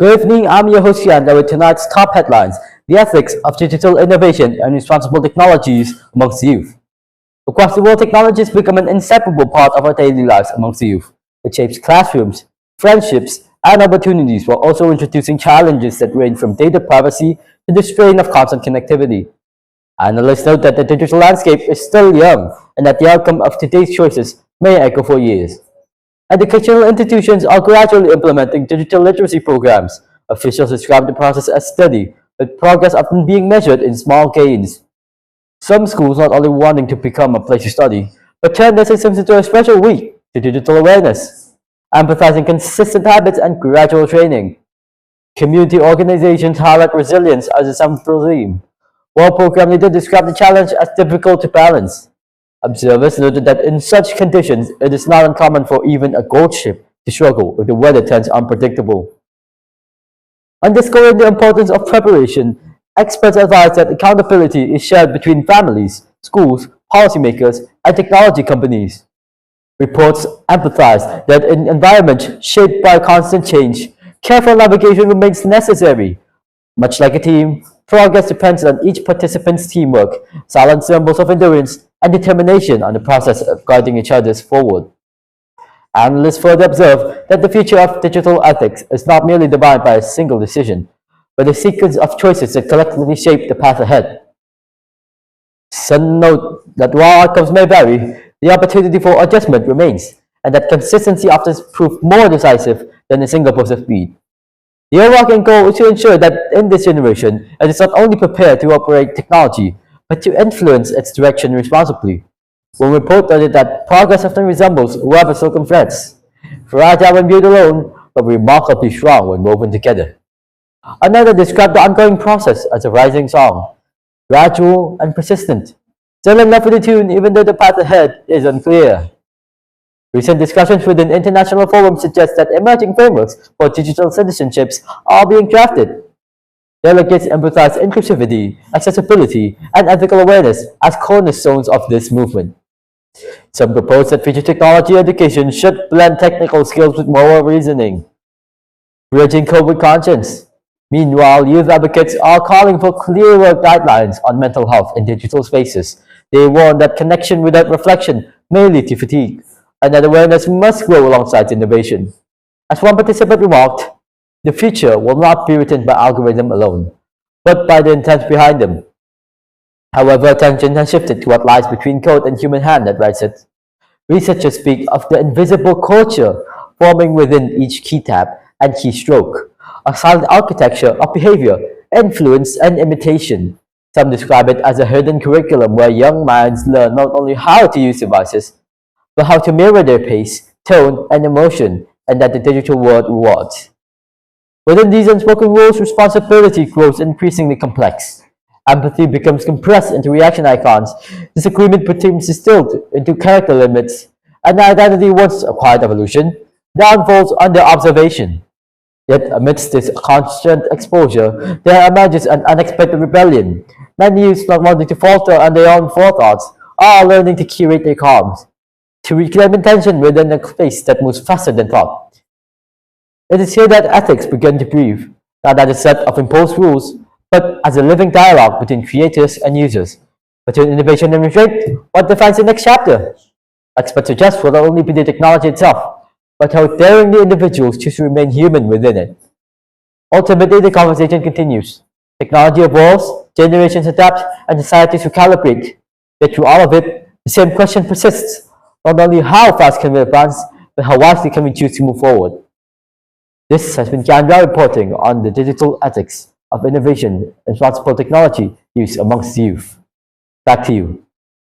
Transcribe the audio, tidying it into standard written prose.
Good evening, I'm your host Kyandra with tonight's top headlines, the ethics of digital innovation and responsible technologies amongst youth. Across the world, technology has become an inseparable part of our daily lives amongst youth. It shapes classrooms, friendships, and opportunities while also introducing challenges that range from data privacy to the strain of constant connectivity. Analysts note that the digital landscape is still young and that the outcome of today's choices may echo for years. Educational institutions are gradually implementing digital literacy programs. Officials describe the process as steady, with progress often being measured in small gains. Some schools not only wanting to become a place to study, but turn their systems into a special week to digital awareness, emphasizing consistent habits and gradual training. Community organizations highlight resilience as a central theme, while program leaders describe the challenge as difficult to balance. Observers noted that in such conditions, it is not uncommon for even a gold ship to struggle if the weather turns unpredictable. Underscoring the importance of preparation, experts advise that accountability is shared between families, schools, policymakers, and technology companies. Reports emphasize that in environments shaped by constant change, careful navigation remains necessary. Much like a team, progress depends on each participant's teamwork, silent symbols of endurance, and determination on the process of guiding each other forward. Analysts further observe that the future of digital ethics is not merely defined by a single decision, but a sequence of choices that collectively shape the path ahead. Some note that while outcomes may vary, the opportunity for adjustment remains, and that consistency often proves more decisive than a single burst of speed. The overarching goal is to ensure that in this generation, it is not only prepared to operate technology, but to influence its direction responsibly. One report noted that progress often resembles web silken threads, fragile when viewed alone, but remarkably strong when woven together. Another described the ongoing process as a rising song, gradual and persistent, still in love with the tune even though the path ahead is unclear. Recent discussions within international forums suggest that emerging frameworks for digital citizenships are being drafted. Delegates emphasize inclusivity, accessibility, and ethical awareness as cornerstones of this movement. Some propose that future technology education should blend technical skills with moral reasoning, bridging code with conscience. Meanwhile, youth advocates are calling for clearer guidelines on mental health in digital spaces. They warn that connection without reflection may lead to fatigue, and that awareness must grow alongside innovation. As one participant remarked, the future will not be written by algorithm alone, but by the intent behind them. However, attention has shifted to what lies between code and human hand that writes it. Researchers speak of the invisible culture forming within each key tab and keystroke, a silent architecture of behavior, influence, and imitation. Some describe it as a hidden curriculum where young minds learn not only how to use devices, but how to mirror their pace, tone, and emotion, and that the digital world rewards. Within these unspoken rules, responsibility grows increasingly complex. Empathy becomes compressed into reaction icons, disagreement becomes distilled into character limits, and identity, once a quiet evolution, now unfolds under observation. Yet amidst this constant exposure, there emerges an unexpected rebellion. Many youths, not wanting to falter on their own forethoughts, are learning to curate their calms, to reclaim intention within a space that moves faster than thought. It is here that ethics begin to breathe, not as a set of imposed rules, but as a living dialogue between creators and users. Between innovation and restraint, what defines the next chapter? Experts suggest will not only be the technology itself, but how daring the individuals choose to remain human within it. Ultimately, the conversation continues. Technology evolves, generations adapt, and societies recalibrate. Yet through all of it, the same question persists. Not only how fast can we advance, but how wisely can we choose to move forward. This has been Kyandra reporting on the digital ethics of innovation and responsible technology use amongst youth. Back to you.